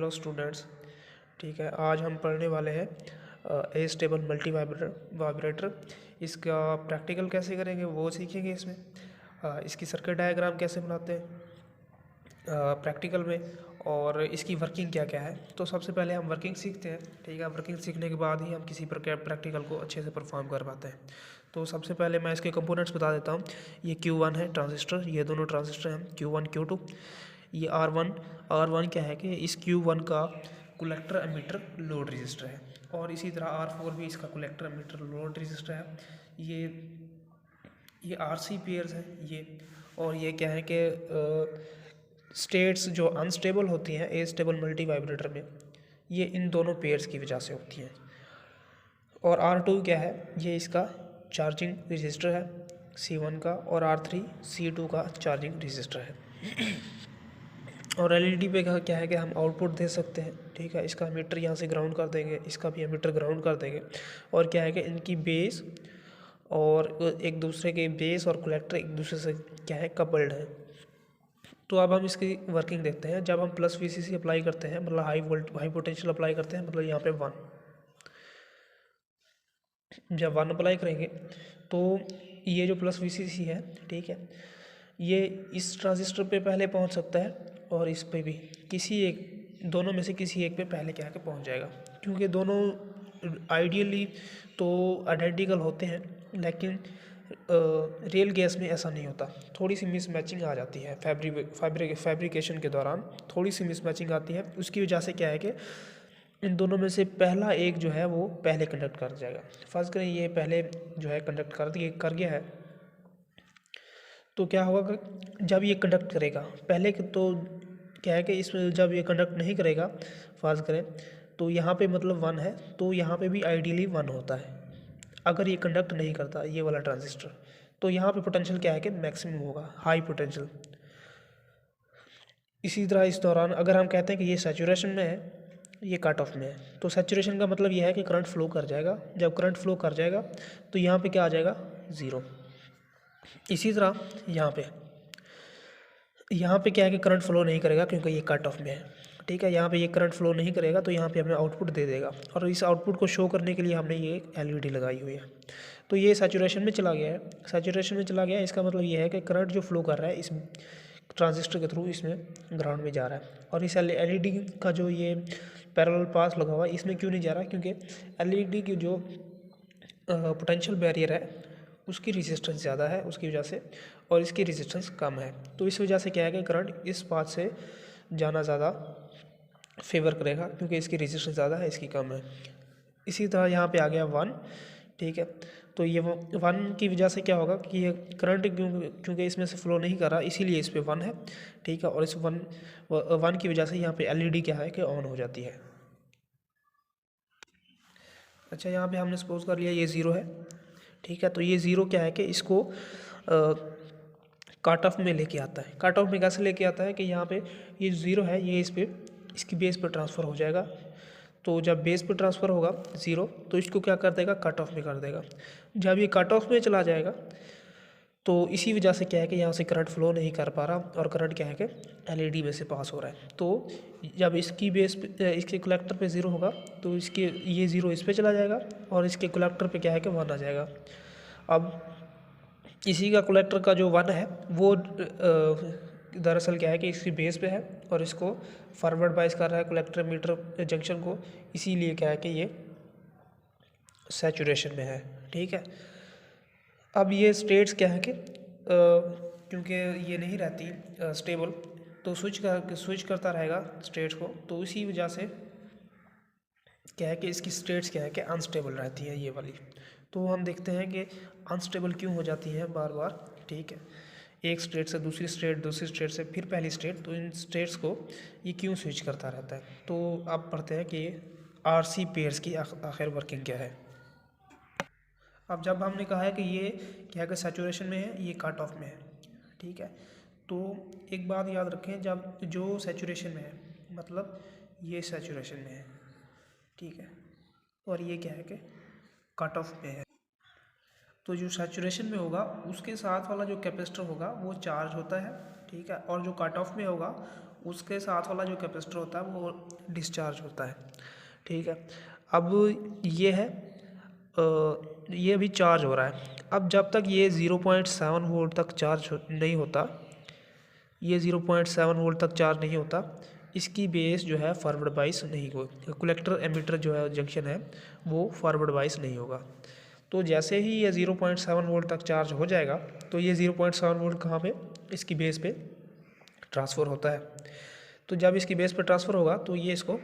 Hello students. ठीक है, आज हम पढ़ने वाले हैं एस्टेबल मल्टी वाइब्रेटर। इसका प्रैक्टिकल कैसे करेंगे वो सीखेंगे इसमें। इसकी सर्किट डायग्राम कैसे बनाते हैं प्रैक्टिकल में, और इसकी वर्किंग क्या क्या है। तो सबसे पहले हम वर्किंग सीखते हैं। ठीक है, वर्किंग सीखने के बाद ही हम किसी प्रैक्टिकल को अच्छे से परफॉर्म कर पाते हैं। तो सबसे पहले मैं इसके कंपोनेंट्स बता देता हूँ। ये Q1 है ट्रांजिस्टर, ये दोनों ट्रांजिस्टर हैं Q1 Q2। ये R1 क्या है कि इस Q1 का कलेक्टर एमिटर लोड रजिस्टर है, और इसी तरह R4 भी इसका कलेक्टर एमिटर लोड रजिस्टर है। ये RC पेयर्स है ये। और ये क्या है कि स्टेट्स जो अनस्टेबल होती हैं एस्टेबल मल्टी वाइब्रेटर में, ये इन दोनों पेयर्स की वजह से होती हैं। और R2 क्या है, ये इसका चार्जिंग रजिस्टर है C1 का, और R3 C2 का चार्जिंग रजिस्टर है। और LED पे क्या है कि हम आउटपुट दे सकते हैं। ठीक है, इसका एमीटर यहाँ से ग्राउंड कर देंगे, इसका भी एमीटर ग्राउंड कर देंगे। और क्या है कि इनकी बेस और एक दूसरे के बेस और कलेक्टर एक दूसरे से क्या है कपल्ड है। तो अब हम इसकी वर्किंग देखते हैं। जब हम प्लस VCC अप्लाई करते हैं, मतलब हाई पोटेंशियल अप्लाई करते हैं, मतलब यहाँ पे 1, जब 1 अप्लाई करेंगे तो ये जो प्लस VCC है, ठीक है, ये इस ट्रांजिस्टर पे पहले पहुंच सकता है और इस पे भी, किसी एक दोनों में से किसी एक पे पहले क्या के पहुंच जाएगा। क्योंकि दोनों आइडियली तो आइडेंटिकल होते हैं, लेकिन रियल केस में ऐसा नहीं होता। थोड़ी सी मिसमैचिंग आ जाती है फैब्रिकेशन के दौरान, थोड़ी सी मिसमैचिंग आती है। उसकी वजह से क्या है कि इन दोनों में से पहला एक जो है वो पहले कंडक्ट कर जाएगा। फर्ज करें ये पहले जो है कंडक्ट कर गया है, तो क्या होगा कि जब ये कंडक्ट करेगा पहले तो क्या है कि इसमें जब ये कंडक्ट नहीं करेगा, फर्ज करें तो यहाँ पे मतलब 1 है, तो यहाँ पे भी आइडियली 1 होता है। अगर ये कंडक्ट नहीं करता ये वाला ट्रांजिस्टर, तो यहाँ पे पोटेंशियल क्या है कि मैक्सिमम होगा, हाई पोटेंशियल। इसी तरह इस दौरान अगर हम कहते हैं कि ये सैचुरेशन में है, ये कट ऑफ में है, तो सैचुरेशन का मतलब ये है कि करंट फ्लो कर जाएगा। जब करंट फ्लो कर जाएगा तो यहाँ पे क्या आ जाएगा, 0। इसी तरह यहाँ पे क्या है कि करंट फ्लो नहीं करेगा क्योंकि ये कट ऑफ में है। ठीक है, यहाँ पे ये करंट फ्लो नहीं करेगा, तो यहाँ पे हमें आउटपुट दे देगा, और इस आउटपुट को शो करने के लिए हमने ये LED लगाई हुई है। तो ये सैचुरेशन में चला गया है। सैचुरेशन में चला गया है, इसका मतलब ये है कि करंट जो फ्लो कर रहा है इस ट्रांजिस्टर के थ्रू इसमें ग्राउंड में जा रहा है। और इस LED का जो ये पैरेलल पास लगा हुआ है, इसमें क्यों नहीं जा रहा, क्योंकि LED की जो पोटेंशियल बैरियर है उसकी रेजिस्टेंस ज़्यादा है उसकी वजह से, और इसकी रेजिस्टेंस कम है। तो इस वजह से क्या है कि करंट इस पाथ से जाना ज़्यादा फेवर करेगा, क्योंकि इसकी रेजिस्टेंस ज़्यादा है, इसकी कम है। इसी तरह यहाँ पे आ गया 1। ठीक है, तो ये 1 की वजह से क्या होगा कि ये करंट क्योंकि इसमें से फ्लो नहीं कर रहा, इसीलिए इस पे 1 है। ठीक है, और इस 1 की वजह से यहाँ पे LED क्या है कि ऑन हो जाती है। अच्छा, यहाँ पे हमने सपोज कर लिया ये 0 है। ठीक है, तो ये 0 क्या है कि इसको कट ऑफ में लेके आता है। कट ऑफ में कैसे लेके आता है कि यहाँ पे ये 0 है, ये इसकी बेस पर ट्रांसफ़र हो जाएगा। तो जब बेस पर ट्रांसफ़र होगा 0, तो इसको क्या कर देगा, कट ऑफ में कर देगा। जब ये कट ऑफ में चला जाएगा तो इसी वजह से क्या है कि यहाँ से करंट फ्लो नहीं कर पा रहा, और करंट क्या है कि LED में से पास हो रहा है। तो जब इसकी बेस पे इसके कलेक्टर पे 0 होगा, तो इसके ये 0 इस पे चला जाएगा, और इसके कलेक्टर पे क्या है कि 1 आ जाएगा। अब इसी का कलेक्टर का जो 1 है वो दरअसल क्या है कि इसकी बेस पे है, और इसको फॉरवर्ड बाइस कर रहा है कलेक्टर मीटर जंक्शन को, इसीलिए क्या है कि ये सैचुरेशन में है। ठीक है, अब ये स्टेट्स क्या है कि क्योंकि ये नहीं रहती स्टेबल, तो स्विच करता रहेगा स्टेट्स को, तो इसी वजह से क्या है कि इसकी स्टेट्स क्या है कि अनस्टेबल रहती है ये वाली। तो हम देखते हैं कि अनस्टेबल क्यों हो जाती है बार बार। ठीक है, एक स्टेट से दूसरी स्टेट, दूसरी स्टेट से फिर पहली स्टेट, तो इन स्टेट्स को ये क्यों स्विच करता रहता है। तो आप पढ़ते हैं कि RC पेयर्स की आखिर वर्किंग क्या है। अब जब हमने कहा है कि ये क्या है कि सैचुरेशन में है, ये कट ऑफ में है। ठीक है, तो एक बात याद रखें, जब जो सैचुरेशन में है मतलब ये सैचुरेशन में है, ठीक है, और ये क्या है कि कट ऑफ में है, तो जो सैचुरेशन में होगा उसके साथ वाला जो कैपेसिटर होगा वो चार्ज होता है। ठीक है, और जो कट ऑफ में होगा उसके साथ वाला जो कैपेसिटर होता है वो डिस्चार्ज होता है, ठीक है। अब ये है ये अभी चार्ज हो रहा है। अब जब तक ये 0.7 वोल्ट तक चार्ज नहीं होता, ये 0.7 वोल्ट तक चार्ज नहीं होता, इसकी बेस जो है फॉरवर्ड बाइस नहीं हो, कलेक्टर एमिटर जो है जंक्शन है वो फॉरवर्ड बाइस नहीं होगा। तो जैसे ही ये 0.7 वोल्ट तक चार्ज हो जाएगा तो ये 0.7 वोल्ट कहाँ पे, इसकी बेस पे ट्रांसफ़र होता है। तो जब इसकी बेस पे ट्रांसफ़र होगा तो ये इसको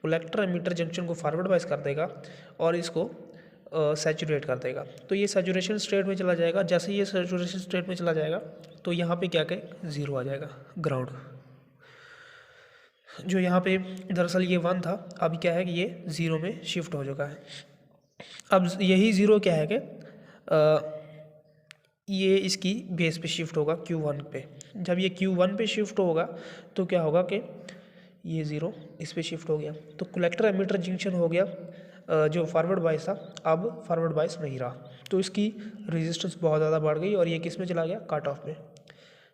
कलेक्टर एमिटर जंक्शन को फॉरवर्ड बाइस कर देगा और इसको सैचुरेट कर देगा। तो ये सैचुरेशन स्टेट में चला जाएगा। जैसे ये सैचुरेशन स्टेट में चला जाएगा तो यहाँ पे क्या कहे, ज़ीरो आ जाएगा, ग्राउंड। जो यहाँ पे दरअसल ये 1 था, अब क्या है कि ये 0 में शिफ्ट हो चुका है। अब यही 0 क्या है कि ये इसकी बेस पे शिफ्ट होगा Q1 पे। जब ये Q1 पे शिफ्ट होगा तो क्या होगा कि ये 0 इस पे शिफ्ट हो गया, तो कलेक्टर एमिटर जंक्शन हो गया जो फॉरवर्ड बाइस था, अब फॉरवर्ड बाइस नहीं रहा। तो इसकी रेजिस्टेंस बहुत ज़्यादा बढ़ गई और ये किस में चला गया, कट ऑफ में।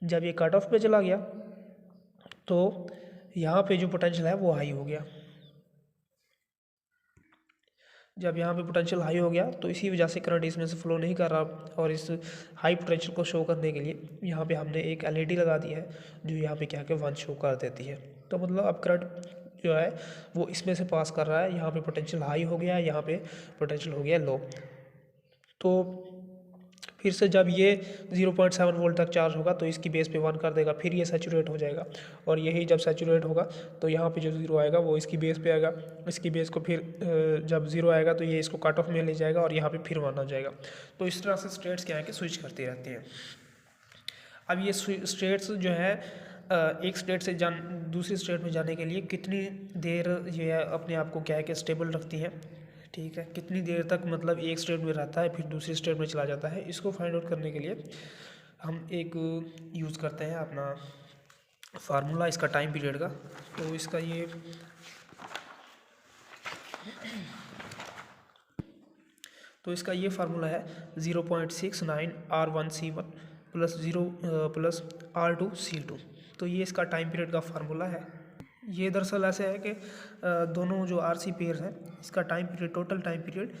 जब ये कट ऑफ पे चला गया तो यहाँ पे जो पोटेंशियल है वो हाई हो गया। जब यहाँ पे पोटेंशियल हाई हो गया तो इसी वजह से करंट इसमें से फ्लो नहीं कर रहा, और इस हाई पोटेंशियल को शो करने के लिए यहाँ पे हमने एक एलईडी लगा दी है जो यहाँ पे क्या कि 1 शो कर देती है। तो मतलब अब करंट जो है वो इसमें से पास कर रहा है, यहाँ पे पोटेंशियल हाई हो गया है, यहाँ पे पोटेंशियल हो गया लो। तो फिर से जब ये 0.7 वोल्ट तक चार्ज होगा तो इसकी बेस पे 1 कर देगा, फिर ये सैचुरेट हो जाएगा, और यही जब सैचुरेट होगा तो यहाँ पे जो 0 आएगा वो इसकी बेस पे आएगा। इसकी बेस को फिर जब 0 आएगा तो ये इसको कट ऑफ में ले जाएगा और यहाँ पे फिर 1 आ जाएगा। तो इस तरह से स्टेट्स क्या है कि स्विच करती रहती हैं। अब ये स्टेट्स जो है एक स्टेट से दूसरी स्टेट में जाने के लिए कितनी देर ये अपने आप को क्या है कि स्टेबल रखती है, ठीक है, कितनी देर तक मतलब एक स्टेट में रहता है फिर दूसरी स्टेट में चला जाता है, इसको फाइंड आउट करने के लिए हम एक यूज़ करते हैं अपना फार्मूला इसका टाइम पीरियड का। तो इसका ये फार्मूला है 0.69 R1C1 प्लस R2C2। तो ये इसका टाइम पीरियड का फार्मूला है। ये दरअसल ऐसे है कि दोनों जो RC पेयर हैं इसका time period, total time period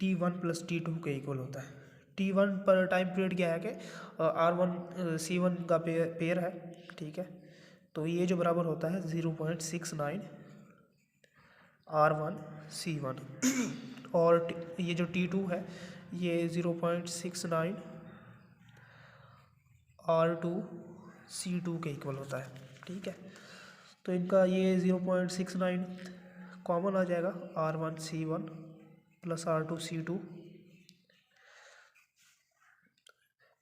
T1 plus T2 के इक्वल होता है। T1 पर टाइम पीरियड क्या है कि R1C1 का पेयर है, ठीक है। तो ये जो बराबर होता है 0.69 R1C1 और ये जो T2 है ये 0.69 R2C2 के इक्वल होता है, ठीक है। तो इनका ये 0.69 कॉमन आ जाएगा, R1C1 प्लस R2C2।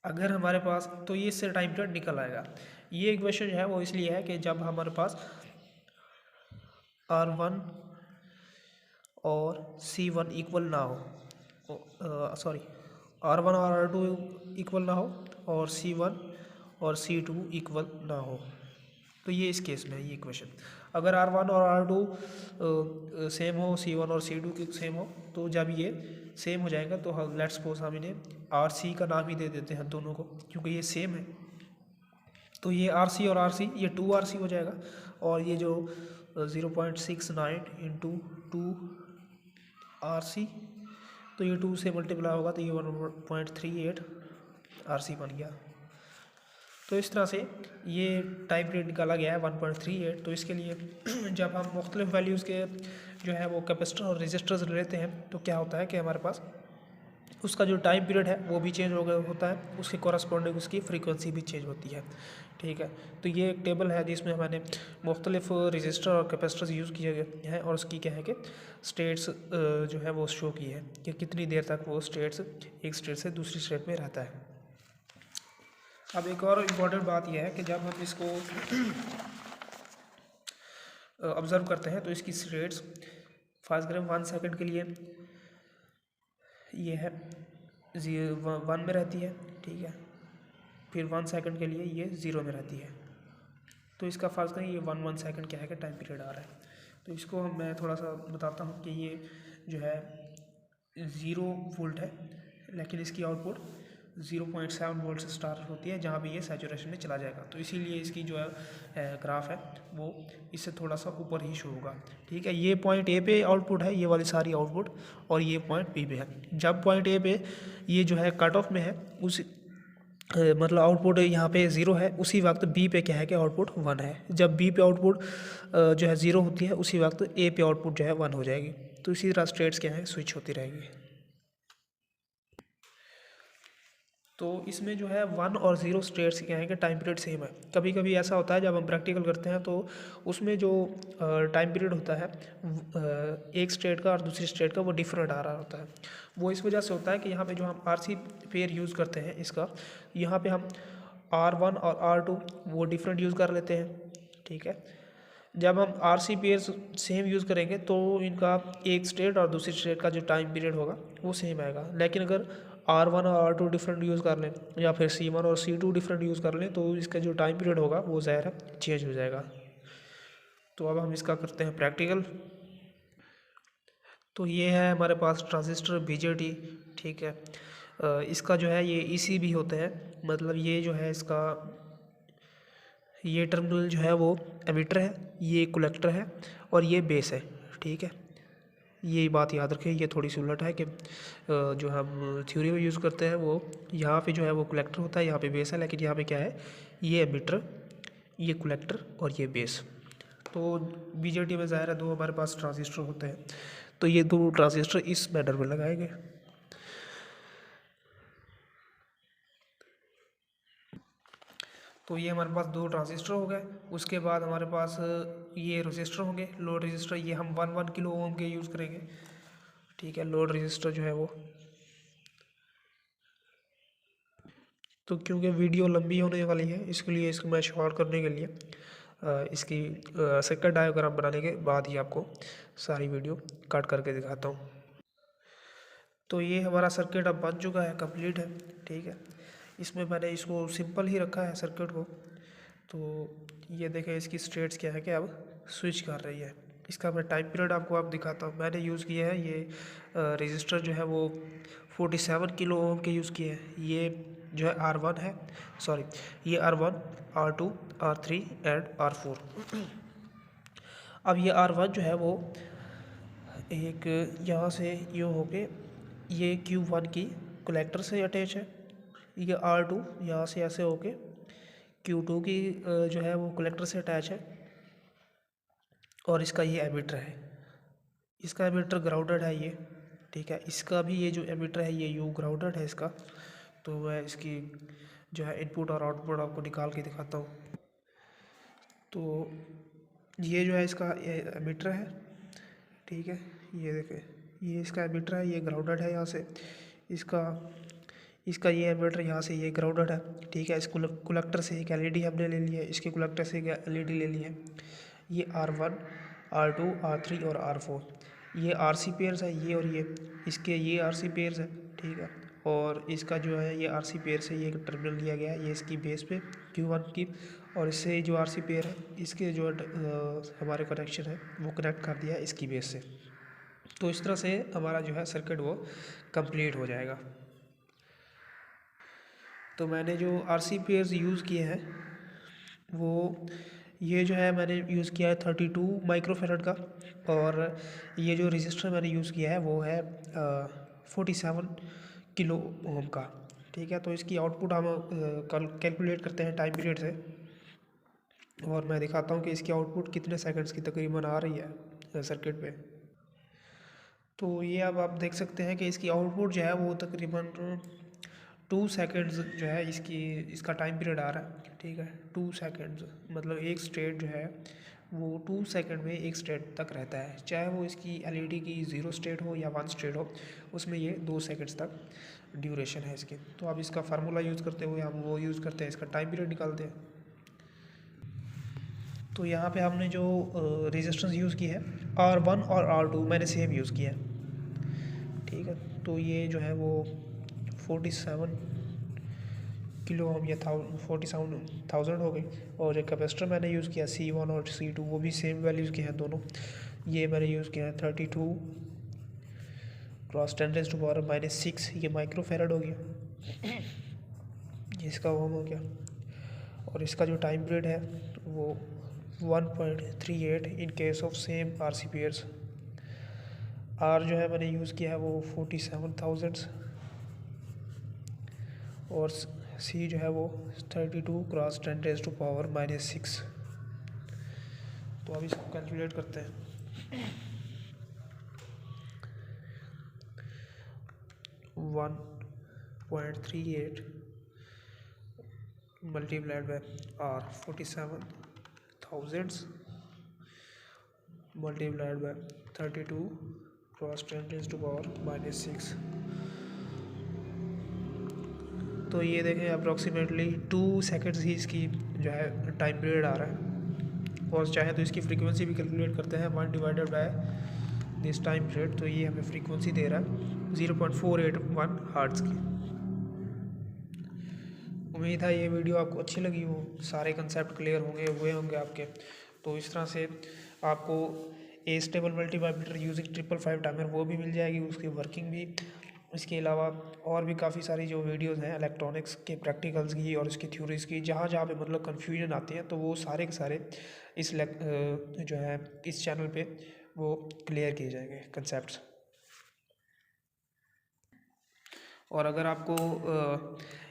अगर हमारे पास, तो ये इससे टाइम पीरियड निकल आएगा। ये इक्वेशन जो है वो इसलिए है कि जब हमारे पास R1 और C1 इक्वल ना हो, सॉरी R1 और R2 इक्वल ना हो और C1 और C2 इक्वल ना हो, तो ये इस केस में है ये इक्वेशन। अगर R1 और R2 सेम हो, C1 और C2 की सेम हो, तो जब ये सेम हो जाएगा तो हम लेट्स सपोज हम इन्हें RC का नाम ही दे देते हैं दोनों को, क्योंकि ये सेम है। तो ये RC और RC ये 2RC हो जाएगा, और ये जो 0.69 इंटू 2RC, तो ये 2 से मल्टीप्लाई होगा तो ये 1.38 RC बन गया। तो इस तरह से ये टाइम पीरियड निकाला गया है 1.38। तो इसके लिए जब हम मुख्तलिफ वैल्यूज़ के जो है वो कैपेसिटर और रेजिस्टर्स लेते हैं तो क्या होता है कि हमारे पास उसका जो टाइम पीरियड है वो भी चेंज हो गया होता है, उसके कॉरस्पॉन्डिंग उसकी फ्रीक्वेंसी भी चेंज होती है, ठीक है। तो ये एक टेबल है जिसमें मैंने मुख्तलिफ रेजिस्टर और कैपेसिटर्स यूज़ किए गए हैं, और उसकी क्या है कि स्टेट्स जो है वो शो की है कि कितनी देर तक वो स्टेट्स एक स्टेट से दूसरी स्टेट में रहता है। अब एक और इम्पॉर्टेंट बात यह है कि जब हम इसको ऑब्ज़र्व करते हैं तो इसकी स्टेट्स फर्स्ट ग्राम 1 सेकंड के लिए ये है 1 में रहती है, ठीक है, फिर 1 सेकंड के लिए ये 0 में रहती है। तो इसका फर्ज करें ये 1 सेकंड क्या है कि टाइम पीरियड आ रहा है। तो इसको मैं थोड़ा सा बताता हूँ कि ये जो है 0 वोल्ट है, लेकिन इसकी आउटपुट 0.7 वोल्ट से स्टार्ट होती है, जहाँ पे ये सैचुरेशन में चला जाएगा। तो इसीलिए इसकी जो है ग्राफ है वो इससे थोड़ा सा ऊपर ही शो होगा, ठीक है। ये पॉइंट ए पे आउटपुट है, ये वाली सारी आउटपुट, और ये पॉइंट बी पे है। जब पॉइंट ए पे ये जो है कट ऑफ में है, उस मतलब आउटपुट यहाँ पे 0 है, उसी वक्त बी पे क्या है कि आउटपुट 1 है। जब बी पे आउटपुट जो है 0 होती है, उसी वक्त ए पे आउटपुट जो है 1 हो जाएगी। तो इसी तरह स्टेट्स क्या है स्विच होती रहेगी। तो इसमें जो है 1 और 0 स्टेट्स क्या है कि टाइम पीरियड सेम है। कभी कभी ऐसा होता है जब हम प्रैक्टिकल करते हैं तो उसमें जो टाइम पीरियड होता है एक स्टेट का और दूसरी स्टेट का वो डिफरेंट आ रहा होता है। वो इस वजह से होता है कि यहाँ पे जो हम RC पेयर यूज़ करते हैं इसका, यहाँ पे हम R1 और R2 वो डिफरेंट यूज़ कर लेते हैं, ठीक है। जब हम RC पेयर सेम यूज़ करेंगे तो इनका एक स्टेट और दूसरी स्टेट का जो टाइम पीरियड होगा वो सेम आएगा। लेकिन अगर R1 और R2 डिफरेंट यूज़ कर लें या फिर C1 और C2 डिफरेंट यूज़ कर लें तो इसका जो टाइम पीरियड होगा वो ज़ाहिर है चेंज हो जाएगा। तो अब हम इसका करते हैं प्रैक्टिकल। तो ये है हमारे पास ट्रांजिस्टर BJT, ठीक है। इसका जो है ये EC भी होता है, मतलब ये जो है इसका ये टर्मिनल जो है वो एमिटर है, ये कलेक्टर है और ये बेस है, ठीक है। ये बात याद रखें, ये थोड़ी सी उलट है कि जो हम थ्योरी में यूज़ करते हैं वो यहाँ पे जो है वो कलेक्टर होता है, यहाँ पे बेस है, लेकिन यहाँ पे क्या है ये एमिटर, ये कलेक्टर और ये बेस। तो BJT में ज़ाहिर है दो हमारे पास ट्रांजिस्टर होते हैं, तो ये दो ट्रांजिस्टर इस मैनर में लगाए गए। तो ये हमारे पास दो ट्रांजिस्टर हो गए। उसके बाद हमारे पास ये रजिस्टर होंगे, लोड रजिस्टर, ये हम 1 किलो ओम के यूज़ करेंगे, ठीक है। लोड रजिस्टर जो है वो, तो क्योंकि वीडियो लंबी होने वाली है इसके लिए इसको मैं शॉर्ट करने के लिए इसकी सर्किट डायग्राम बनाने के बाद ही आपको सारी वीडियो कट करके दिखाता हूँ। तो ये हमारा सर्किट अब बन चुका है, कंप्लीट है, ठीक है। इसमें मैंने इसको सिंपल ही रखा है सर्किट को। तो ये देखें इसकी स्टेट्स क्या है कि अब स्विच कर रही है। इसका मैं टाइम पीरियड आपको अब दिखाता हूँ। मैंने यूज़ किया है ये रजिस्टर जो है वो 47 किलो ओम के यूज़ किए हैं। ये जो है R1 है, सॉरी ये R1, R2, R3 and R4। अब ये R1 जो है वो एक यहाँ से यूँ होके ये Q1 की कलेक्टर से अटैच है, ये R2 यहाँ से ऐसे होके Q2 की जो है वो कलेक्टर से अटैच है, और इसका ये एमिटर है, इसका एमिटर ग्राउंडेड है ये, ठीक है। इसका भी ये जो एमिटर है ये यू ग्राउंडेड है इसका। तो मैं इसकी जो है इनपुट और आउटपुट आपको निकाल के दिखाता हूँ। तो ये जो है इसका एमिटर है, ठीक है। ये देखें ये इसका एमिटर है, ये ग्राउंडेड है यहाँ से, इसका ये एमिटर यहाँ से ये ग्राउंडेड है, ठीक है। इस कलेक्टर से एक LED हमने ले ली है, इसके कलेक्टर से एक LED ले ली है। ये R1, R2, R3 और R4 ये RC पेयर्स है, ये और ये इसके ये RC पेयर्स है, ठीक है। और इसका जो है ये RC पेयर से ये टर्मिनल लिया गया है, ये इसकी बेस पे Q1 की, और इससे जो RC पेयर है इसके जो हमारे कनेक्शन है वो कनेक्ट कर दिया है इसकी बेस से। तो इस तरह से हमारा जो है सर्किट वो कंप्लीट हो जाएगा। तो मैंने जो RC पेयर्स यूज़ किए हैं वो ये जो है मैंने यूज़ किया है 32 माइक्रोफेरेड का, और ये जो रजिस्टर मैंने यूज़ किया है वो है 47 किलो ओम का, ठीक है। तो इसकी आउटपुट हम कैलकुलेट करते हैं टाइम पीरियड से, और मैं दिखाता हूँ कि इसकी आउटपुट कितने सेकंड्स की तकरीबन आ रही है सर्किट पे। तो ये अब आप देख सकते हैं कि इसकी आउटपुट जो है वो तकरीबन 2 सेकंड्स जो है इसका टाइम पीरियड आ रहा है, ठीक है। 2 सेकंड्स मतलब एक स्टेट जो है वो 2 सेकंड में एक स्टेट तक रहता है, चाहे वो इसकी LED की 0 स्टेट हो या 1 स्टेट हो, उसमें ये 2 सेकंड्स तक ड्यूरेशन है इसकी। तो अब इसका फार्मूला यूज़ करते हुए हम वो यूज़ करते हैं, इसका टाइम पीरियड निकालते हैं। तो यहाँ पे हमने जो रेजिस्टेंस यूज़ की है R1 और R2 मैंने सेम यूज़ किया है, ठीक है। तो ये जो है वो 47 किलो ओम या 47,000 हो गई, और जो कैपेसिटर मैंने यूज़ किया C1 और C2 वो भी सेम वैल्यूज़ के हैं दोनों। ये मैंने यूज़ किया है 32 क्रॉस 10⁻⁻⁶ ये माइक्रोफेरेड हो गया। इसका ओम हो गया, और इसका जो टाइम पीरियड है वो 1.38 in case of same RC pairs. R जो है मैंने यूज़ किया है वो 47,000 और सी जो है वो 32 क्रॉस 10⁻⁻⁶। तो अब इसको कैलकुलेट करते हैं। 1.38 multiplied by R 47,000 multiplied by 32 cross 10⁻⁻⁶। तो ये देखें अप्रॉक्सीमेटली 2 सेकेंड्स ही इसकी जो है टाइम पीरियड आ रहा है। और चाहे तो इसकी फ्रीक्वेंसी भी कैलकुलेट करते हैं 1 divided by this time period, तो ये हमें फ्रीक्वेंसी दे रहा है 0.481 हर्ट्ज़ की। उम्मीद है ये वीडियो आपको अच्छी लगी हो, सारे कंसेप्ट क्लियर हुए होंगे आपके। तो इस तरह से आपको एस्टेबल मल्टीवाइब्रेटर यूजिंग 555 टाइमर वो भी मिल जाएगी, उसकी वर्किंग भी। इसके अलावा और भी काफ़ी सारी जो वीडियोस हैं इलेक्ट्रॉनिक्स के प्रैक्टिकल्स की और इसकी थ्योरीज़ की, जहाँ जहाँ पे मतलब कन्फ्यूजन आती है तो वो सारे के सारे इस जो है इस चैनल पे वो क्लियर किए जाएंगे कंसेप्ट्स। और अगर आपको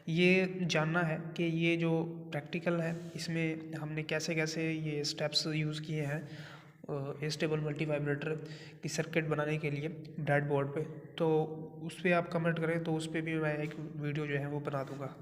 ये जानना है कि ये जो प्रैक्टिकल है इसमें हमने कैसे कैसे ये स्टेप्स यूज़ किए हैं एस्टेबल मल्टीवाइब्रेटर की सर्किट बनाने के लिए ब्रेडबोर्ड पे, तो उस पर आप कमेंट करें तो उस पर भी मैं एक वीडियो जो है वो बना दूँगा।